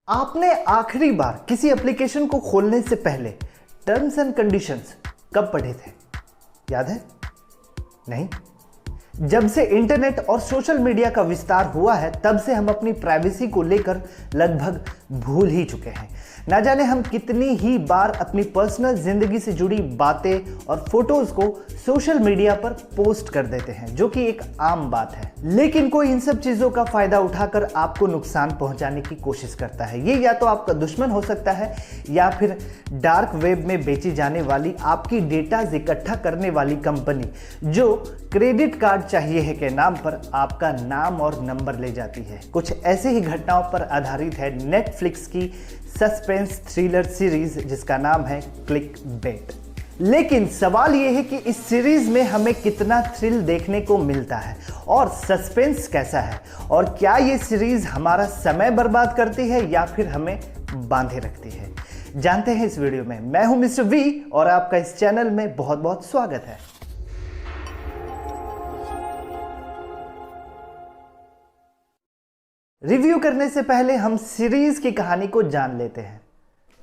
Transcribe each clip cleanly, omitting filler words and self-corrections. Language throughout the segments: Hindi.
आपने आखिरी बार किसी एप्लीकेशन को खोलने से पहले टर्म्स एंड कंडीशंस कब पढ़े थे? याद है? नहीं? जब से इंटरनेट और सोशल मीडिया का विस्तार हुआ है तब से हम अपनी प्राइवेसी को लेकर लगभग भूल ही चुके हैं। ना जाने हम कितनी ही बार अपनी पर्सनल जिंदगी से जुड़ी बातें और फोटोज को सोशल मीडिया पर पोस्ट कर देते हैं, जो कि एक आम बात है। लेकिन कोई इन सब चीजों का फायदा उठाकर आपको नुकसान पहुंचाने की कोशिश करता है। ये या तो आपका दुश्मन हो सकता है या फिर डार्क वेब में बेची जाने वाली आपकी डेटा इकट्ठा करने वाली कंपनी, जो क्रेडिट कार्ड चाहिए है के नाम पर आपका नाम और नंबर ले जाती है। कुछ ऐसे ही घटनाओं पर आधारित है नेटफ्लिक्स की सस्पेंस थ्रिलर सीरीज, जिसका नाम है क्लिकबेट। लेकिन सवाल यह है कि इस सीरीज में हमें कितना थ्रिल देखने को मिलता है और सस्पेंस कैसा है, और क्या ये सीरीज हमारा समय बर्बाद करती है या फिर हमें बांधे रखती है? जानते हैं इस वीडियो में। मैं हूं मिस्टर वी और आपका इस चैनल में बहुत बहुत स्वागत है। रिव्यू करने से पहले हम सीरीज की कहानी को जान लेते हैं।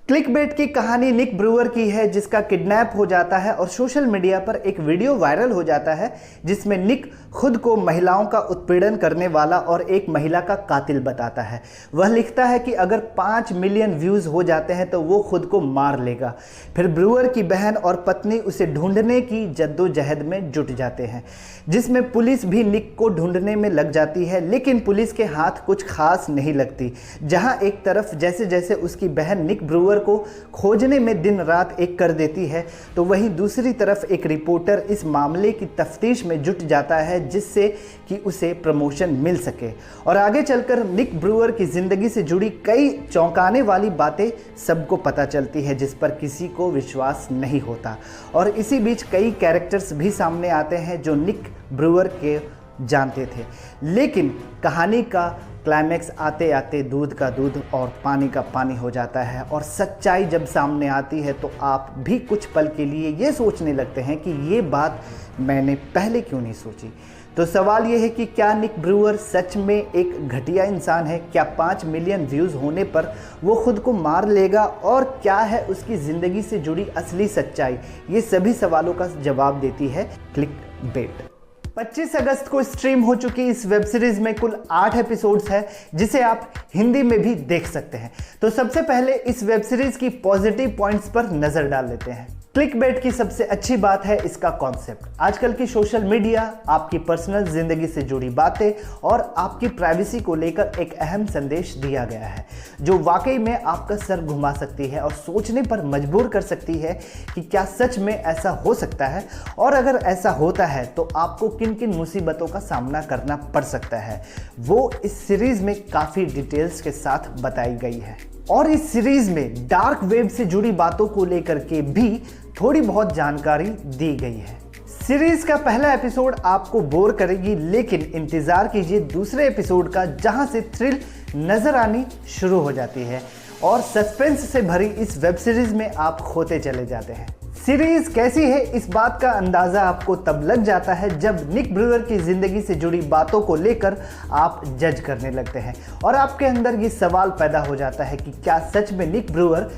क्लिकबेट की कहानी निक ब्रूअर की है, जिसका किडनैप हो जाता है और सोशल मीडिया पर एक वीडियो वायरल हो जाता है जिसमें निक खुद को महिलाओं का उत्पीड़न करने वाला और एक महिला का कातिल बताता है। वह लिखता है कि अगर 5 मिलियन व्यूज हो जाते हैं तो वो खुद को मार लेगा। फिर ब्रूअर की बहन और पत्नी उसे ढूंढने की जद्दोजहद में जुट जाते हैं, जिसमें पुलिस भी निक को ढूंढने में लग जाती है। लेकिन पुलिस के हाथ कुछ खास नहीं लगती। जहां एक तरफ जैसे जैसे उसकी बहन निक ब्रूअर को खोजने में दिन रात एक कर देती है, तो वहीं दूसरी तरफ एक रिपोर्टर इस मामले की तफ्तीश में जुट जाता है, जिससे कि उसे प्रमोशन मिल सके और आगे चलकर निक ब्रूअर की जिंदगी से जुड़ी कई चौंकाने वाली बातें सबको पता चलती है, जिस पर किसी को विश्वास नहीं होता। और इसी बीच कई कैरेक्टर्स भी सामने आते हैं जो निक ब्रूअर के जानते थे। लेकिन कहानी का क्लाइमैक्स आते आते दूध का दूध और पानी का पानी हो जाता है, और सच्चाई जब सामने आती है तो आप भी कुछ पल के लिए ये सोचने लगते हैं कि ये बात मैंने पहले क्यों नहीं सोची। तो सवाल ये है कि क्या निक ब्रूअर सच में एक घटिया इंसान है? क्या 5 मिलियन व्यूज़ होने पर वो खुद को मार लेगा? और क्या है उसकी ज़िंदगी से जुड़ी असली सच्चाई? ये सभी सवालों का जवाब देती है क्लिकबेट। 25 अगस्त को स्ट्रीम हो चुकी इस वेब सीरीज में कुल 8 एपिसोड्स है, जिसे आप हिंदी में भी देख सकते हैं। तो सबसे पहले इस वेब सीरीज की पॉजिटिव पॉइंट्स पर नजर डाल लेते हैं। क्लिकबेट की सबसे अच्छी बात है इसका कॉन्सेप्ट। आजकल की सोशल मीडिया आपकी पर्सनल जिंदगी से जुड़ी बातें और आपकी प्राइवेसी को लेकर एक अहम संदेश दिया गया है, जो वाकई में आपका सर घुमा सकती है और सोचने पर मजबूर कर सकती है कि क्या सच में ऐसा हो सकता है, और अगर ऐसा होता है तो आपको किन किन मुसीबतों का सामना करना पड़ सकता है। वो इस सीरीज में काफ़ी डिटेल्स के साथ बताई गई है। और इस सीरीज में डार्क वेब से जुड़ी बातों को लेकर के भी थोड़ी बहुत जानकारी दी गई है। सीरीज का पहला एपिसोड आपको बोर करेगी, लेकिन इंतजार कीजिए दूसरे एपिसोड का, जहां से थ्रिल नजर आनी शुरू हो जाती है और सस्पेंस से भरी इस वेब सीरीज में आप खोते चले जाते हैं। सीरीज कैसी है इस बात का अंदाजा आपको तब लग जाता है जब निक ब्रूअर की जिंदगी से जुड़ी बातों को लेकर आप जज करने लगते हैं और आपके अंदर ये सवाल पैदा हो जाता है कि क्या सच में निक ब्रूअर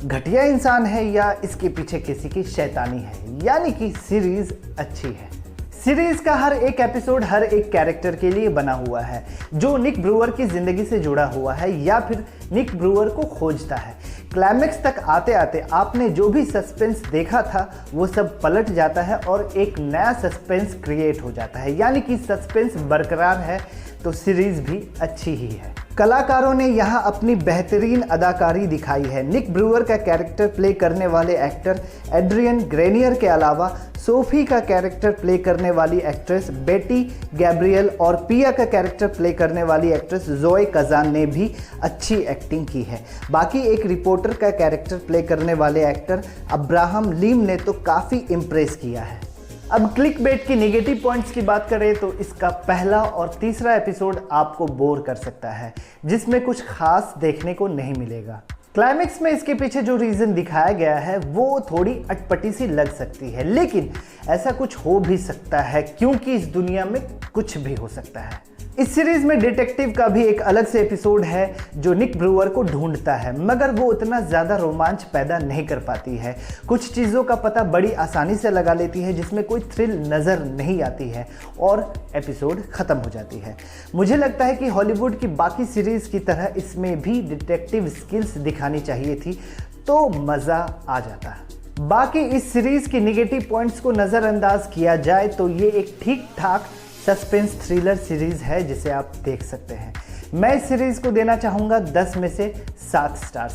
घटिया इंसान है या इसके पीछे किसी की शैतानी है। यानी कि सीरीज अच्छी है। सीरीज का हर एक एपिसोड हर एक कैरेक्टर के लिए बना हुआ है, जो निक ब्रूअर की जिंदगी से जुड़ा हुआ है या फिर निक ब्रूअर को खोजता है। क्लाइमैक्स तक आते आते आपने जो भी सस्पेंस देखा था वो सब पलट जाता है और एक नया सस्पेंस क्रिएट हो जाता है। यानी कि सस्पेंस बरकरार है तो सीरीज भी अच्छी ही है। कलाकारों ने यहाँ अपनी बेहतरीन अदाकारी दिखाई है। निक ब्रूअर का कैरेक्टर प्ले करने वाले एक्टर एड्रियन ग्रेनियर के अलावा सोफी का कैरेक्टर प्ले करने वाली एक्ट्रेस बेटी गैब्रियल और पिया का कैरेक्टर प्ले करने वाली एक्ट्रेस जोए कजान ने भी अच्छी एक्टिंग की है। बाकी एक रिपोर्टर का कैरेक्टर प्ले करने वाले एक्टर अब्राहम लीम ने तो काफ़ी इम्प्रेस किया है। अब क्लिकबेट की नेगेटिव पॉइंट्स की बात करें तो इसका पहला और तीसरा एपिसोड आपको बोर कर सकता है, जिसमें कुछ खास देखने को नहीं मिलेगा। क्लाइमेक्स में इसके पीछे जो रीज़न दिखाया गया है वो थोड़ी अटपटी सी लग सकती है, लेकिन ऐसा कुछ हो भी सकता है क्योंकि इस दुनिया में कुछ भी हो सकता है। इस सीरीज में डिटेक्टिव का भी एक अलग से एपिसोड है जो निक ब्रूअर को ढूंढता है, मगर वो उतना ज़्यादा रोमांच पैदा नहीं कर पाती है। कुछ चीज़ों का पता बड़ी आसानी से लगा लेती है जिसमें कोई थ्रिल नज़र नहीं आती है और एपिसोड ख़त्म हो जाती है। मुझे लगता है कि हॉलीवुड की बाकी सीरीज़ की तरह इसमें भी डिटेक्टिव स्किल्स दिखानी चाहिए थी तो मज़ा आ जाता है। बाकी इस सीरीज़ की निगेटिव पॉइंट्स को नज़रअंदाज किया जाए तो ये एक ठीक ठाक सस्पेंस थ्रिलर सीरीज है जिसे आप देख सकते हैं। मैं इस सीरीज को देना चाहूँगा 10 में से 7 स्टार्स।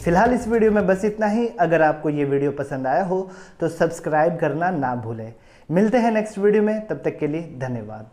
फिलहाल इस वीडियो में बस इतना ही। अगर आपको ये वीडियो पसंद आया हो तो सब्सक्राइब करना ना भूलें। मिलते हैं नेक्स्ट वीडियो में, तब तक के लिए धन्यवाद।